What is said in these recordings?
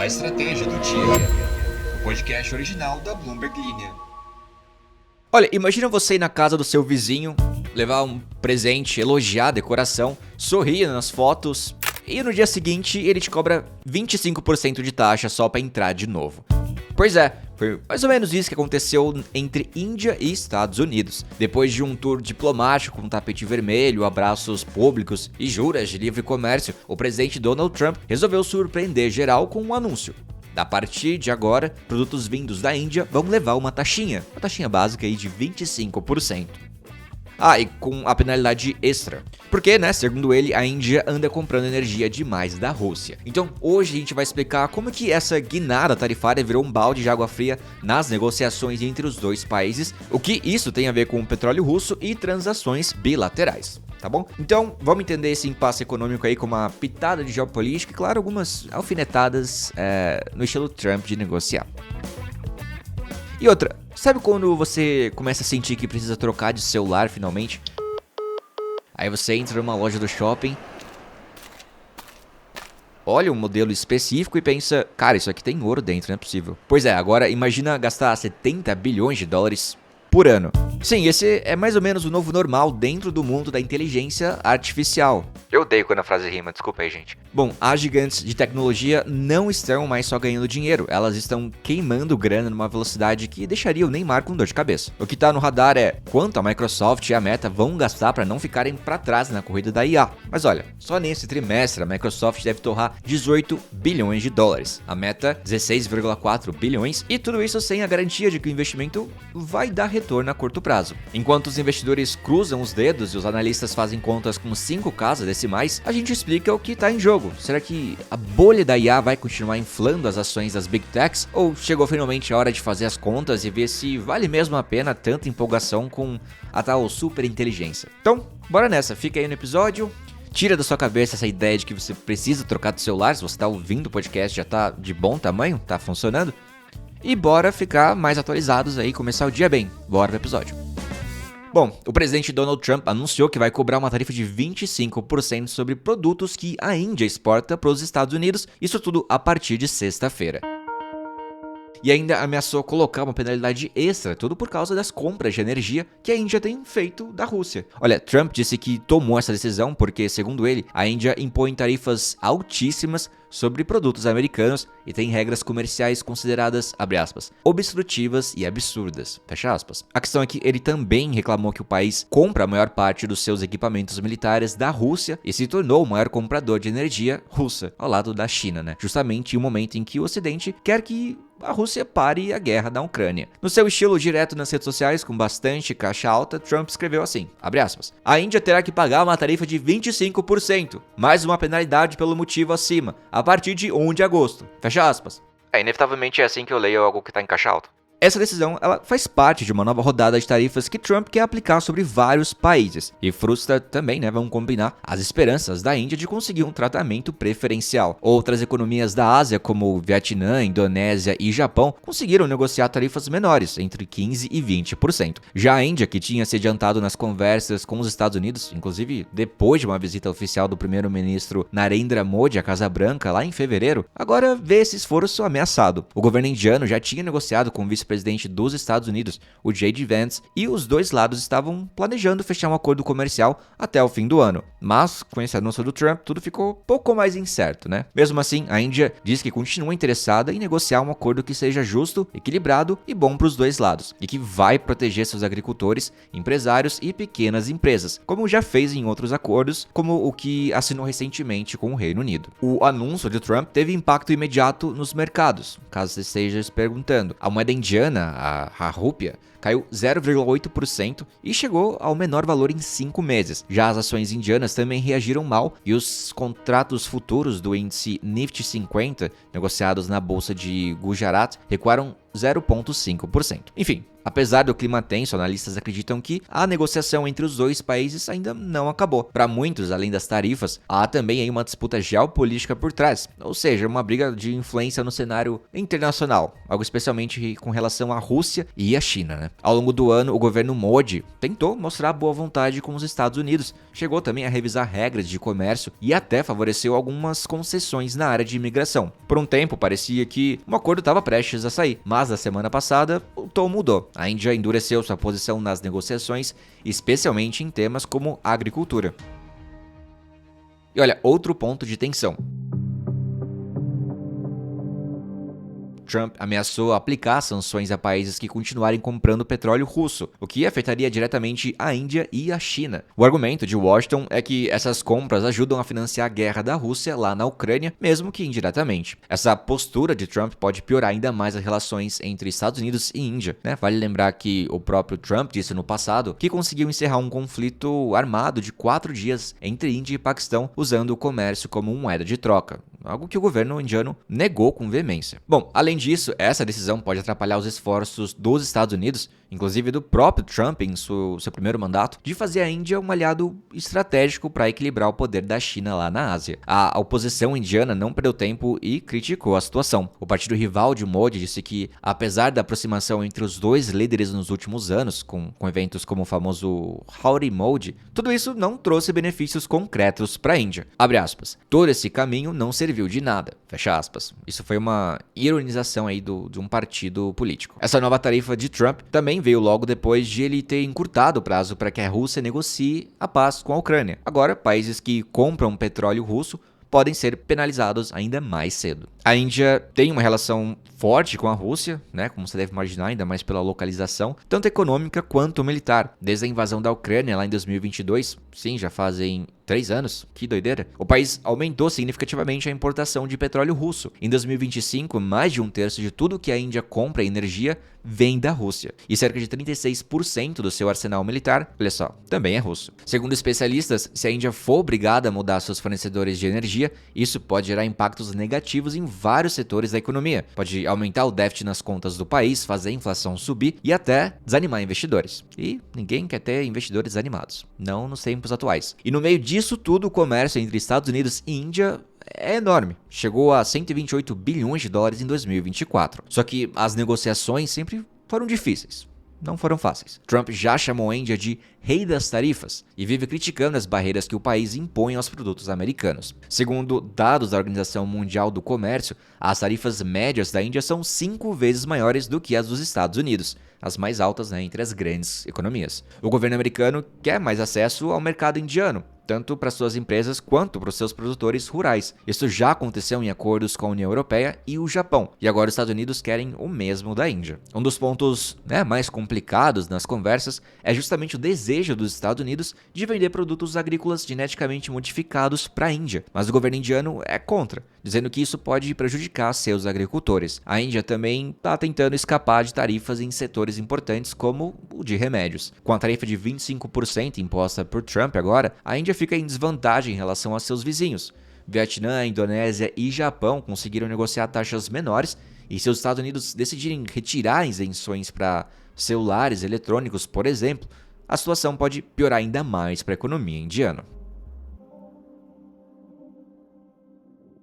A estratégia do dia. O podcast original da Bloomberg Linha. Olha, imagina você ir na casa do seu vizinho, levar um presente, elogiar a decoração, sorrir nas fotos e no dia seguinte ele te cobra 25% de taxa só pra entrar de novo. Pois é, foi mais ou menos isso que aconteceu entre Índia e Estados Unidos. Depois de um tour diplomático com tapete vermelho, abraços públicos e juras de livre comércio, o presidente Donald Trump resolveu surpreender geral com um anúncio. A partir de agora, produtos vindos da Índia vão levar uma taxinha básica aí de 25%. E com a penalidade extra. Porque, segundo ele, a Índia anda comprando energia demais da Rússia. Então, hoje a gente vai explicar como que essa guinada tarifária virou um balde de água fria nas negociações entre os dois países, o que isso tem a ver com o petróleo russo e transações bilaterais. Tá bom? Então, vamos entender esse impasse econômico aí com uma pitada de geopolítica e, claro, algumas alfinetadas no estilo Trump de negociar. E outra, sabe quando você começa a sentir que precisa trocar de celular finalmente? Aí você entra numa loja do shopping, olha um modelo específico e pensa, cara, isso aqui tem ouro dentro, não é possível. Pois é, agora imagina gastar 70 bilhões de dólares por ano. Sim, esse é mais ou menos o novo normal dentro do mundo da inteligência artificial. Eu odeio quando a frase rima, desculpa aí, gente. Bom, as gigantes de tecnologia não estão mais só ganhando dinheiro, elas estão queimando grana numa velocidade que deixaria o Neymar com dor de cabeça. O que tá no radar é quanto a Microsoft e a Meta vão gastar para não ficarem para trás na corrida da IA. Mas olha, só nesse trimestre a Microsoft deve torrar 18 bilhões de dólares, a Meta 16,4 bilhões e tudo isso sem a garantia de que o investimento vai dar retorno a curto prazo. Enquanto os investidores cruzam os dedos e os analistas fazem contas com 5 casas decimais, a gente explica o que está em jogo. Será que a bolha da IA vai continuar inflando as ações das Big Techs? Ou chegou finalmente a hora de fazer as contas e ver se vale mesmo a pena tanta empolgação com a tal super inteligência? Então, bora nessa, fica aí no episódio. Tira da sua cabeça essa ideia de que você precisa trocar de celular. Se você está ouvindo o podcast, já está de bom tamanho, está funcionando. E bora ficar mais atualizados aí, começar o dia bem. Bora pro episódio. Bom, o presidente Donald Trump anunciou que vai cobrar uma tarifa de 25% sobre produtos que a Índia exporta para os Estados Unidos, isso tudo a partir de sexta-feira. E ainda ameaçou colocar uma penalidade extra, tudo por causa das compras de energia que a Índia tem feito da Rússia. Olha, Trump disse que tomou essa decisão porque, segundo ele, a Índia impõe tarifas altíssimas sobre produtos americanos e tem regras comerciais consideradas, abre aspas, obstrutivas e absurdas, fecha aspas. A questão é que ele também reclamou que o país compra a maior parte dos seus equipamentos militares da Rússia e se tornou o maior comprador de energia russa, ao lado da China, Justamente em um momento em que o Ocidente quer que a Rússia pare a guerra na Ucrânia. No seu estilo direto nas redes sociais, com bastante caixa alta, Trump escreveu assim, abre aspas, a Índia terá que pagar uma tarifa de 25%, mais uma penalidade pelo motivo acima, a partir de 1 de agosto, fecha aspas. Inevitavelmente é assim que eu leio algo que está em caixa alta. Essa decisão ela faz parte de uma nova rodada de tarifas que Trump quer aplicar sobre vários países e frustra também, vamos combinar, as esperanças da Índia de conseguir um tratamento preferencial. Outras economias da Ásia, como Vietnã, Indonésia e Japão, conseguiram negociar tarifas menores, entre 15% e 20%. Já a Índia, que tinha se adiantado nas conversas com os Estados Unidos, inclusive depois de uma visita oficial do primeiro-ministro Narendra Modi à Casa Branca lá em fevereiro, agora vê esse esforço ameaçado. O governo indiano já tinha negociado com o vice-presidente dos Estados Unidos, o J.D. Vance, e os dois lados estavam planejando fechar um acordo comercial até o fim do ano. Mas, com esse anúncio do Trump, tudo ficou pouco mais incerto, Mesmo assim, a Índia diz que continua interessada em negociar um acordo que seja justo, equilibrado e bom para os dois lados, e que vai proteger seus agricultores, empresários e pequenas empresas, como já fez em outros acordos, como o que assinou recentemente com o Reino Unido. O anúncio de Trump teve impacto imediato nos mercados, caso você esteja se perguntando. A moeda indiana, a rúpia, caiu 0,8% e chegou ao menor valor em 5 meses. Já as ações indianas também reagiram mal e os contratos futuros do índice Nifty 50, negociados na bolsa de Gujarat, recuaram 0,5%. Enfim, apesar do clima tenso, analistas acreditam que a negociação entre os dois países ainda não acabou. Para muitos, além das tarifas, há também aí uma disputa geopolítica por trás, ou seja, uma briga de influência no cenário internacional, algo especialmente com relação à Rússia e à China, né? Ao longo do ano, o governo Modi tentou mostrar boa vontade com os Estados Unidos, chegou também a revisar regras de comércio e até favoreceu algumas concessões na área de imigração. Por um tempo, parecia que um acordo estava prestes a sair, mas na semana passada, o tom mudou. A Índia endureceu sua posição nas negociações, especialmente em temas como agricultura. E olha, outro ponto de tensão. Trump ameaçou aplicar sanções a países que continuarem comprando petróleo russo, o que afetaria diretamente a Índia e a China. O argumento de Washington é que essas compras ajudam a financiar a guerra da Rússia lá na Ucrânia, mesmo que indiretamente. Essa postura de Trump pode piorar ainda mais as relações entre Estados Unidos e Índia, né? Vale lembrar que o próprio Trump disse no passado que conseguiu encerrar um conflito armado de 4 dias entre Índia e Paquistão usando o comércio como moeda de troca, algo que o governo indiano negou com veemência. Bom, além disso, essa decisão pode atrapalhar os esforços dos Estados Unidos, inclusive do próprio Trump em seu primeiro mandato, de fazer a Índia um aliado estratégico para equilibrar o poder da China lá na Ásia. A oposição indiana não perdeu tempo e criticou a situação. O partido rival de Modi disse que, apesar da aproximação entre os dois líderes nos últimos anos, com eventos como o famoso Howdy Modi, tudo isso não trouxe benefícios concretos para a Índia. Abre aspas. Todo esse caminho não serviu de nada. Fecha aspas. Isso foi uma ironização aí de um partido político. Essa nova tarifa de Trump também veio logo depois de ele ter encurtado o prazo para que a Rússia negocie a paz com a Ucrânia. Agora, países que compram petróleo russo podem ser penalizados ainda mais cedo. A Índia tem uma relação forte com a Rússia, né, como você deve imaginar, ainda mais pela localização, tanto econômica quanto militar. Desde a invasão da Ucrânia lá em 2022, sim, já fazem 3 anos, que doideira, o país aumentou significativamente a importação de petróleo russo. Em 2025, mais de 1/3 de tudo que a Índia compra em energia vem da Rússia. E cerca de 36% do seu arsenal militar, olha só, também é russo. Segundo especialistas, se a Índia for obrigada a mudar seus fornecedores de energia, isso pode gerar impactos negativos em vários setores da economia. Pode aumentar o déficit nas contas do país, fazer a inflação subir e até desanimar investidores. E ninguém quer ter investidores desanimados, não nos tempos atuais. E no meio disso tudo, o comércio entre Estados Unidos e Índia é enorme. Chegou a 128 bilhões de dólares em 2024. Só que as negociações sempre foram difíceis. Não foram fáceis. Trump já chamou a Índia de rei das tarifas e vive criticando as barreiras que o país impõe aos produtos americanos. Segundo dados da Organização Mundial do Comércio, as tarifas médias da Índia são 5 vezes maiores do que as dos Estados Unidos, as mais altas, né, entre as grandes economias. O governo americano quer mais acesso ao mercado indiano, tanto para suas empresas quanto para os seus produtores rurais. Isso já aconteceu em acordos com a União Europeia e o Japão, e agora os Estados Unidos querem o mesmo da Índia. Um dos pontos, mais complicados nas conversas é justamente o desejo dos Estados Unidos de vender produtos agrícolas geneticamente modificados para a Índia, mas o governo indiano é contra, dizendo que isso pode prejudicar seus agricultores. A Índia também está tentando escapar de tarifas em setores importantes como o de remédios. Com a tarifa de 25% imposta por Trump agora, a Índia fica em desvantagem em relação a seus vizinhos. Vietnã, Indonésia e Japão conseguiram negociar taxas menores, e se os Estados Unidos decidirem retirar isenções para celulares eletrônicos, por exemplo, a situação pode piorar ainda mais para a economia indiana.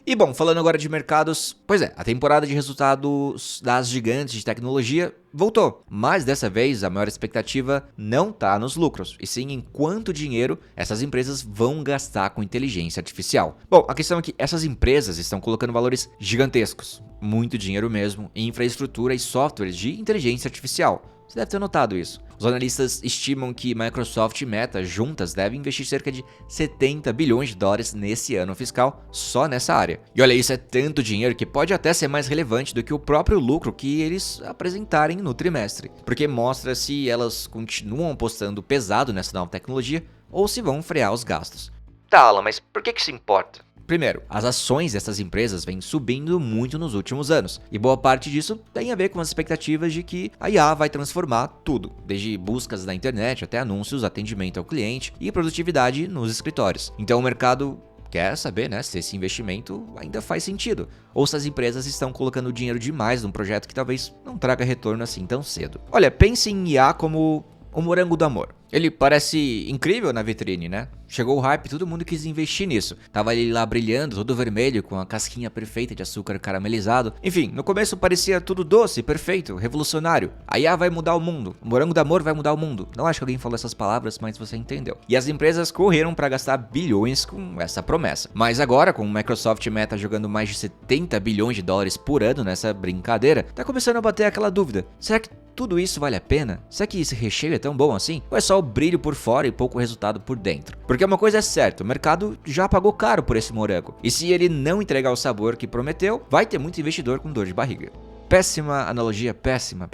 E bom, falando agora de mercados, pois é, a temporada de resultados das gigantes de tecnologia voltou, mas dessa vez a maior expectativa não está nos lucros, e sim em quanto dinheiro essas empresas vão gastar com inteligência artificial. Bom, a questão é que essas empresas estão colocando valores gigantescos, muito dinheiro mesmo, em infraestrutura e softwares de inteligência artificial. Você deve ter notado isso. Os analistas estimam que Microsoft e Meta juntas devem investir cerca de 70 bilhões de dólares nesse ano fiscal só nessa área. E olha, isso é tanto dinheiro que pode até ser mais relevante do que o próprio lucro que eles apresentarem no trimestre, porque mostra se elas continuam apostando pesado nessa nova tecnologia ou se vão frear os gastos. Tá, Alan, mas por que isso importa? Primeiro, as ações dessas empresas vêm subindo muito nos últimos anos, e boa parte disso tem a ver com as expectativas de que a IA vai transformar tudo, desde buscas na internet até anúncios, atendimento ao cliente e produtividade nos escritórios. Então o mercado quer saber, né, se esse investimento ainda faz sentido, ou se as empresas estão colocando dinheiro demais num projeto que talvez não traga retorno assim tão cedo. Olha, pense em IA como o morango do amor. Ele parece incrível na vitrine, né? Chegou o hype, todo mundo quis investir nisso. Tava ele lá brilhando, todo vermelho, com a casquinha perfeita de açúcar caramelizado. Enfim, no começo parecia tudo doce, perfeito, revolucionário. A IA vai mudar o mundo. O morango do amor vai mudar o mundo. Não acho que alguém falou essas palavras, mas você entendeu. E as empresas correram para gastar bilhões com essa promessa. Mas agora, com o Microsoft e Meta jogando mais de 70 bilhões de dólares por ano nessa brincadeira, tá começando a bater aquela dúvida. Será que tudo isso vale a pena? Será que esse recheio é tão bom assim? Ou é só o brilho por fora e pouco resultado por dentro? Porque uma coisa é certa, o mercado já pagou caro por esse morango. E se ele não entregar o sabor que prometeu, vai ter muito investidor com dor de barriga. Péssima analogia, péssima.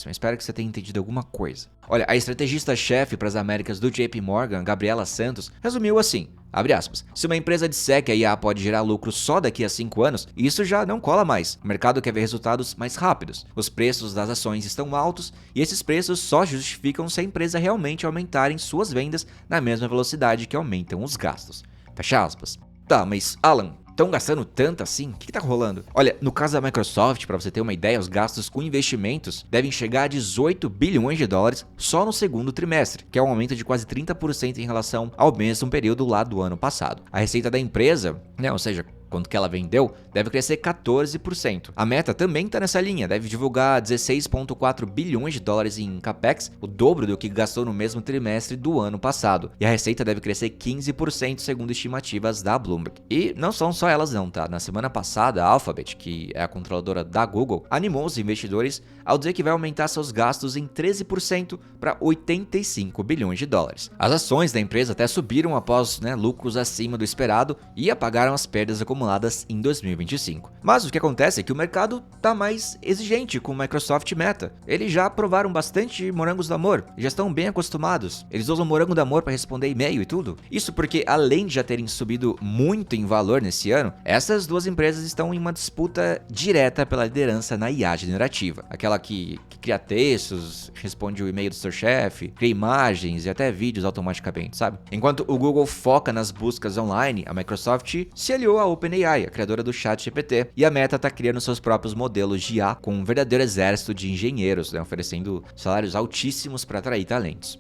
Espero que você tenha entendido alguma coisa. Olha, a estrategista-chefe para as Américas do JP Morgan, Gabriela Santos, resumiu assim, abre aspas, se uma empresa disser que a IA pode gerar lucro só daqui a 5 anos, isso já não cola mais. O mercado quer ver resultados mais rápidos. Os preços das ações estão altos e esses preços só justificam se a empresa realmente aumentarem suas vendas na mesma velocidade que aumentam os gastos. Fecha aspas. Tá, mas Alan, estão gastando tanto assim? O que tá rolando? Olha, no caso da Microsoft, para você ter uma ideia, os gastos com investimentos devem chegar a 18 bilhões de dólares só no segundo trimestre, que é um aumento de quase 30% em relação ao mesmo período lá do ano passado. A receita da empresa, né, ou seja, quanto que ela vendeu, deve crescer 14%. A Meta também está nessa linha, deve divulgar 16,4 bilhões de dólares em capex, o dobro do que gastou no mesmo trimestre do ano passado. E a receita deve crescer 15% segundo estimativas da Bloomberg. E não são só elas não, tá? Na semana passada, a Alphabet, que é a controladora da Google, animou os investidores ao dizer que vai aumentar seus gastos em 13% para 85 bilhões de dólares. As ações da empresa até subiram após lucros acima do esperado e apagaram as perdas acumuladas em 2025. Mas o que acontece é que o mercado está mais exigente com Microsoft e Meta. Eles já provaram bastante morangos do amor, já estão bem acostumados. Eles usam morango do amor para responder e-mail e tudo. Isso porque, além de já terem subido muito em valor nesse ano, essas duas empresas estão em uma disputa direta pela liderança na IA generativa. Aquela que cria textos, responde o e-mail do seu chefe, cria imagens e até vídeos automaticamente, sabe? Enquanto o Google foca nas buscas online, a Microsoft se aliou à OpenAI, a criadora do ChatGPT, e a Meta está criando seus próprios modelos de IA com um verdadeiro exército de engenheiros, oferecendo salários altíssimos para atrair talentos.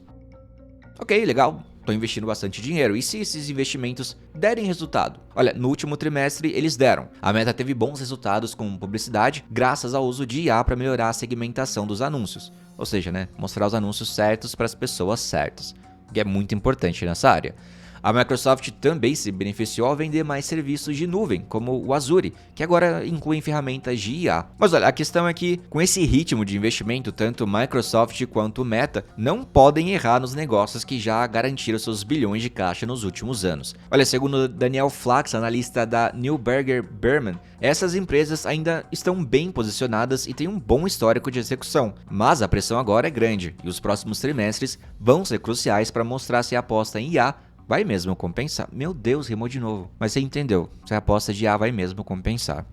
Ok, legal. Estou investindo bastante dinheiro. E se esses investimentos derem resultado? Olha, no último trimestre eles deram. A Meta teve bons resultados com publicidade graças ao uso de IA para melhorar a segmentação dos anúncios. Ou seja, mostrar os anúncios certos para as pessoas certas, o que é muito importante nessa área. A Microsoft também se beneficiou ao vender mais serviços de nuvem, como o Azure, que agora incluem ferramentas de IA. Mas olha, a questão é que, com esse ritmo de investimento, tanto Microsoft quanto Meta não podem errar nos negócios que já garantiram seus bilhões de caixa nos últimos anos. Olha, segundo Daniel Flax, analista da Neuberger Berman, essas empresas ainda estão bem posicionadas e têm um bom histórico de execução, mas a pressão agora é grande e os próximos trimestres vão ser cruciais para mostrar se a aposta em IA vai mesmo compensar. Meu Deus, rimou de novo. Mas você entendeu, se a aposta de IA vai mesmo compensar.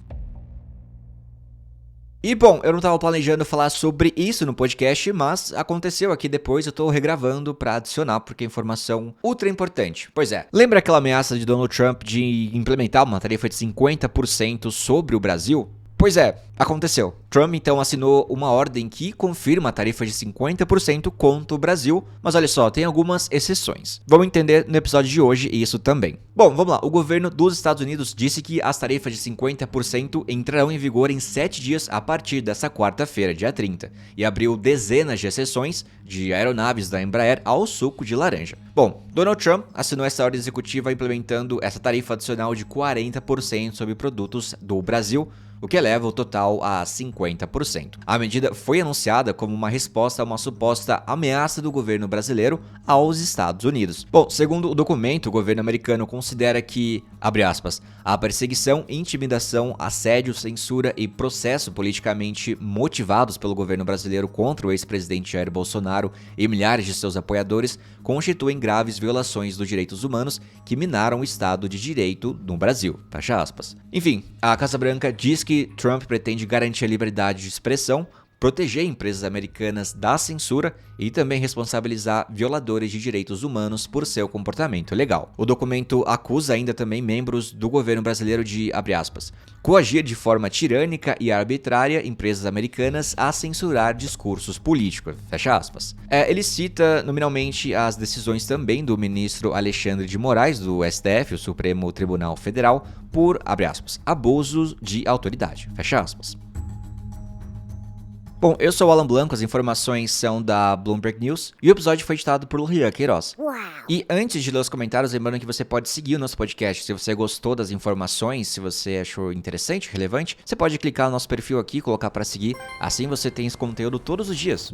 E bom, eu não estava planejando falar sobre isso no podcast, mas aconteceu aqui depois, eu tô regravando para adicionar, porque é informação ultra importante. Pois é, lembra aquela ameaça de Donald Trump de implementar uma tarifa de 50% sobre o Brasil? Pois é, aconteceu. Trump então assinou uma ordem que confirma a tarifa de 50% contra o Brasil, mas olha só, tem algumas exceções. Vamos entender no episódio de hoje isso também. Bom, vamos lá. O governo dos Estados Unidos disse que as tarifas de 50% entrarão em vigor em 7 dias a partir dessa quarta-feira, dia 30, e abriu dezenas de exceções de aeronaves da Embraer ao suco de laranja. Bom, Donald Trump assinou essa ordem executiva implementando essa tarifa adicional de 40% sobre produtos do Brasil, o que eleva o total a 50%. A medida foi anunciada como uma resposta a uma suposta ameaça do governo brasileiro aos Estados Unidos. Bom, segundo o documento, o governo americano considera que, abre aspas, a perseguição, intimidação, assédio, censura e processo politicamente motivados pelo governo brasileiro contra o ex-presidente Jair Bolsonaro e milhares de seus apoiadores constituem graves violações dos direitos humanos que minaram o Estado de Direito no Brasil. Fecha aspas. Enfim, a Casa Branca diz que Trump pretende garantir a liberdade de expressão, proteger empresas americanas da censura e também responsabilizar violadores de direitos humanos por seu comportamento ilegal. O documento acusa ainda também membros do governo brasileiro de, abre aspas, coagir de forma tirânica e arbitrária empresas americanas a censurar discursos políticos, fecha aspas. Ele cita nominalmente as decisões também do ministro Alexandre de Moraes, do STF, o Supremo Tribunal Federal, por, abre aspas, abuso de autoridade, fecha aspas. Bom, eu sou o Alan Blanco, as informações são da Bloomberg News e o episódio foi editado por Rian Queiroz. Uau. E antes de ler os comentários, lembrando que você pode seguir o nosso podcast. Se você gostou das informações, se você achou interessante, relevante, você pode clicar no nosso perfil aqui e colocar para seguir. Assim você tem esse conteúdo todos os dias.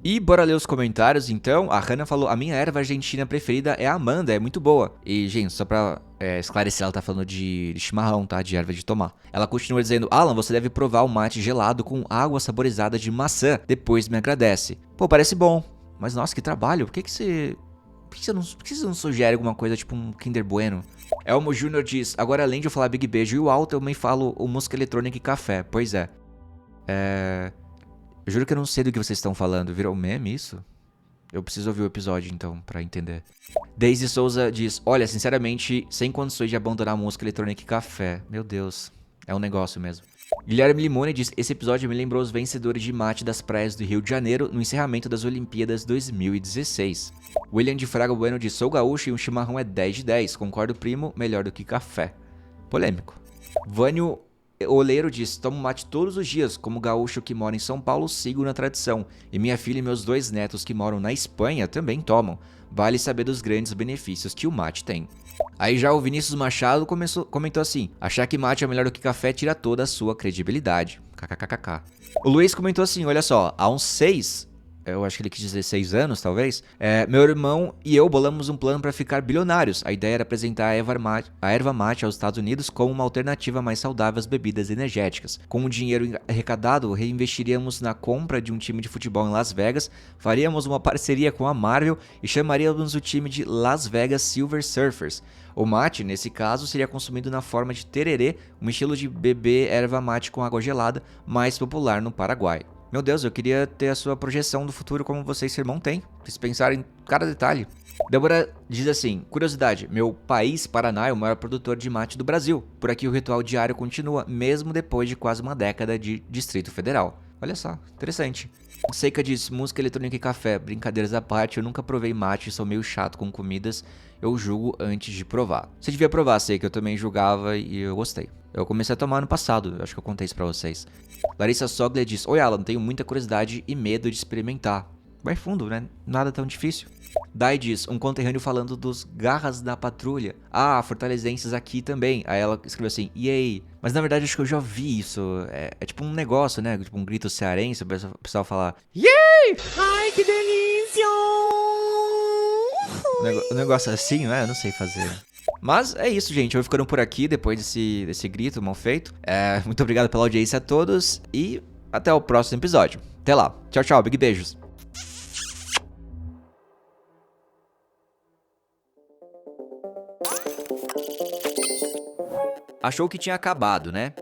E bora ler os comentários então. A Hannah falou, a minha erva argentina preferida é a Amanda, é muito boa. E, gente, só pra esclarecer, ela tá falando de chimarrão, tá? De erva de tomar. Ela continua dizendo, Alan, você deve provar o mate gelado com água saborizada de maçã. Depois me agradece. Pô, parece bom. Mas, nossa, que trabalho. Por que você não sugere alguma coisa tipo um Kinder Bueno? Elmo Jr. diz, agora além de eu falar Big Beijo e o Alto, eu também falo o música eletrônica e café. Pois é. Eu juro que eu não sei do que vocês estão falando. Virou meme isso? Eu preciso ouvir o episódio, então, pra entender. Daisy Souza diz, olha, sinceramente, sem condições de abandonar a música eletrônica e café. Meu Deus, é um negócio mesmo. Guilherme Limone diz, esse episódio me lembrou os vencedores de mate das praias do Rio de Janeiro no encerramento das Olimpíadas 2016. William de Fraga Bueno diz, sou gaúcho e um chimarrão é 10 de 10. Concordo, primo, melhor do que café. Polêmico. Vânio Oleiro diz, tomo mate todos os dias, como gaúcho que mora em São Paulo, sigo na tradição. E minha filha e meus 2 netos que moram na Espanha também tomam. Vale saber dos grandes benefícios que o mate tem. Aí já o Vinícius Machado comentou assim, achar que mate é melhor do que café tira toda a sua credibilidade. KKKK. O Luiz comentou assim, olha só, há uns 6... eu acho que ele quis dizer 6 anos, talvez. Meu irmão e eu bolamos um plano para ficar bilionários. A ideia era apresentar a erva mate aos Estados Unidos como uma alternativa mais saudável às bebidas energéticas. Com o dinheiro arrecadado, reinvestiríamos na compra de um time de futebol em Las Vegas, faríamos uma parceria com a Marvel e chamaríamos o time de Las Vegas Silver Surfers. O mate, nesse caso, seria consumido na forma de tererê, um estilo de beber erva mate com água gelada, mais popular no Paraguai. Meu Deus, eu queria ter a sua projeção do futuro como você e seu irmão têm. Vocês pensaram em cada detalhe. Débora diz assim, curiosidade, meu país, Paraná, é o maior produtor de mate do Brasil. Por aqui o ritual diário continua, mesmo depois de quase uma década de Distrito Federal. Olha só, interessante. Seika diz, música eletrônica e café, brincadeiras à parte, eu nunca provei mate, sou meio chato com comidas, eu julgo antes de provar. Você devia provar, Seika, eu também julgava e eu gostei. Eu comecei a tomar ano passado, acho que eu contei isso pra vocês. Larissa Sogler diz, oi Alan, tenho muita curiosidade e medo de experimentar. Vai fundo, né? Nada tão difícil. Dai diz, um conterrâneo falando dos garras da patrulha. Ah, fortalezenses aqui também. Aí ela escreveu assim, yay. Mas na verdade acho que eu já vi isso. É tipo um negócio, né? Tipo um grito cearense, o pessoal falar, yay! Ai, que delícia! Um negócio assim, não é? Eu não sei fazer. Mas é isso, gente. Eu vou ficando por aqui depois desse grito mal feito. Muito obrigado pela audiência a todos e até o próximo episódio. Até lá. Tchau, tchau. Big beijos. Achou que tinha acabado, né?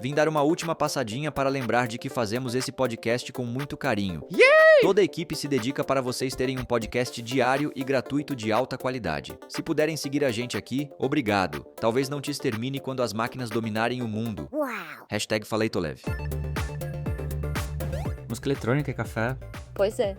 Vim dar uma última passadinha para lembrar de que fazemos esse podcast com muito carinho. Yay! Toda a equipe se dedica para vocês terem um podcast diário e gratuito de alta qualidade. Se puderem seguir a gente aqui, obrigado. Talvez não te extermine quando as máquinas dominarem o mundo. Uau! #FaleitoLeve. Música eletrônica e café. Pois é.